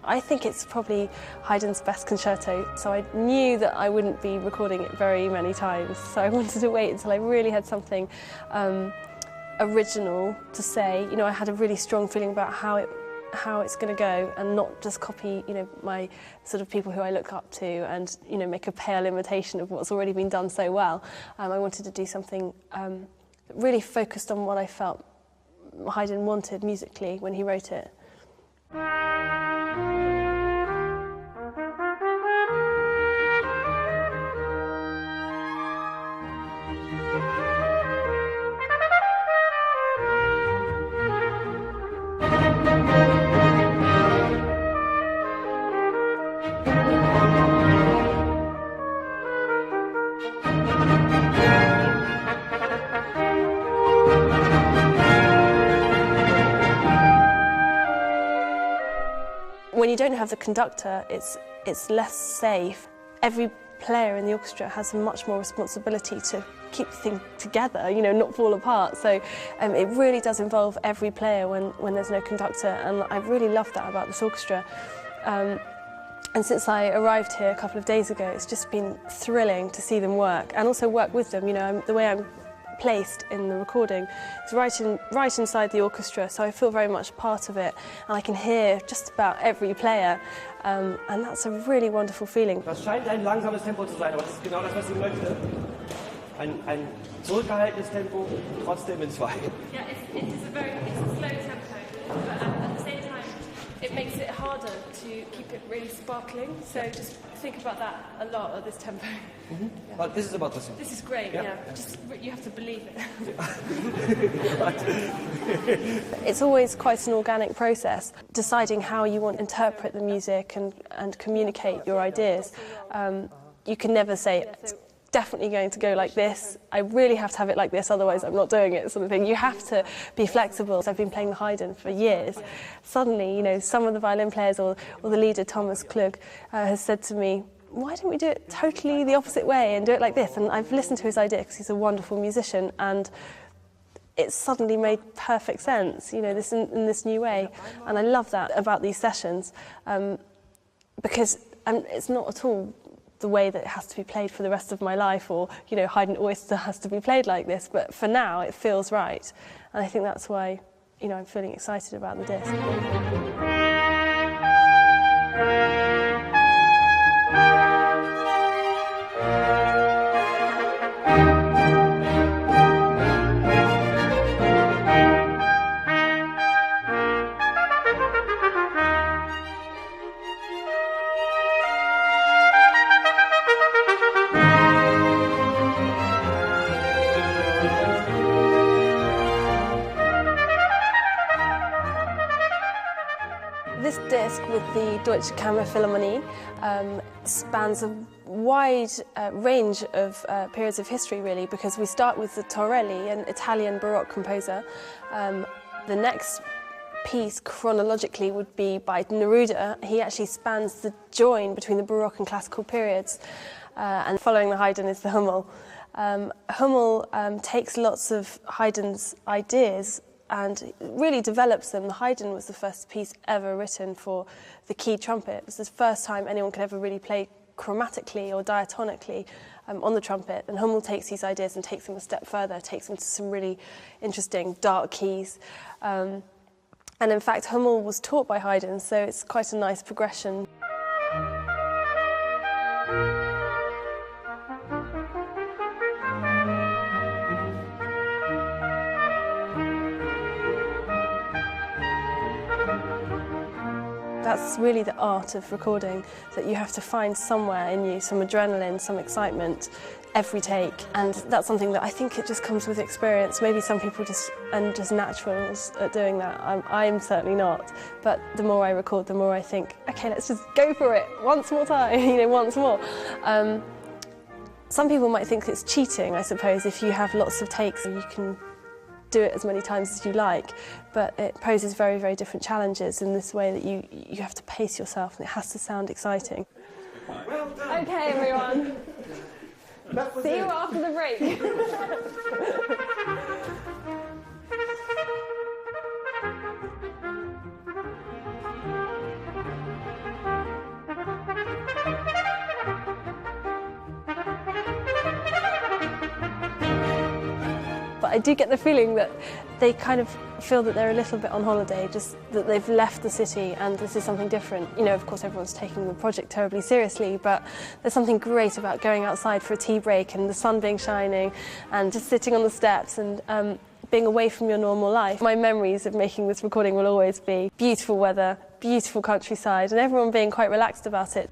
I think it's probably Haydn's best concerto, so I knew that I wouldn't be recording it very many times, so I wanted to wait until I really had something original to say. You know, I had a really strong feeling about how it's going to go, and not just copy, you know, my sort of people who I look up to and, you know, make a pale imitation of what's already been done so well. I wanted to do something that really focused on what I felt Haydn wanted musically when he wrote it. When you don't have the conductor, it's less safe. Every player in the orchestra has much more responsibility to keep the thing together, you know, not fall apart. So it really does involve every player when there's no conductor, and I really love that about this orchestra. And since I arrived here a couple of days ago, it's just been thrilling to see them work, and also work with them. You know, the way I'm placed in the recording is right inside the orchestra, so I feel very much part of it, and I can hear just about every player, and that's a really wonderful feeling. Das scheint ein langsames Tempo zu sein, aber das ist genau das, was sie möchte. Ein zurückgehaltenes Tempo, trotzdem in zwei. Yeah, it's a slow tempo, but at the same time it makes it harder to keep it really sparkling, so just think about that a lot at this tempo. Mm-hmm. Yeah. But this is about the same. This is great, yeah. Just, you have to believe it. It's always quite an organic process, deciding how you want to interpret the music and communicate your ideas. You can never say, it's definitely going to go like this, I really have to have it like this, otherwise I'm not doing it, sort of thing. You have to be flexible. So I've been playing the Haydn for years. Suddenly, you know, some of the violin players or the leader, Thomas Klug, has said to me, why don't we do it totally the opposite way and do it like this? And I've listened to his idea because he's a wonderful musician, and it suddenly made perfect sense, you know, in this new way. And I love that about these sessions, because it's not at all the way that it has to be played for the rest of my life, or, you know, Haydn always has to be played like this, but for now it feels right. And I think that's why, you know, I'm feeling excited about the disc. This disc with the Deutsche Kammerphilharmonie spans a wide range of periods of history, really, because we start with the Torelli, an Italian Baroque composer. The next piece chronologically would be by Neruda. He actually spans the join between the Baroque and classical periods, and following the Haydn is the Hummel. Hummel takes lots of Haydn's ideas and really develops them. The Haydn was the first piece ever written for the keyed trumpet. It was the first time anyone could ever really play chromatically or diatonically on the trumpet. And Hummel takes these ideas and takes them a step further, takes them to some really interesting dark keys. And in fact, Hummel was taught by Haydn, so it's quite a nice progression. That's really the art of recording, that you have to find somewhere in you some adrenaline, some excitement, every take. And that's something that I think it just comes with experience. Maybe some people just naturals at doing that. I'm certainly not. But the more I record, the more I think, okay, let's just go for it once more time, you know, once more. Some people might think it's cheating, I suppose, if you have lots of takes and you can do it as many times as you like, but it poses very, very different challenges in this way that you have to pace yourself and it has to sound exciting. Well done. Okay, everyone. See you after the break. I do get the feeling that they kind of feel that they're a little bit on holiday, just that they've left the city and this is something different. You know, of course everyone's taking the project terribly seriously, but there's something great about going outside for a tea break and the sun being shining and just sitting on the steps and being away from your normal life. My memories of making this recording will always be beautiful weather, beautiful countryside, and everyone being quite relaxed about it.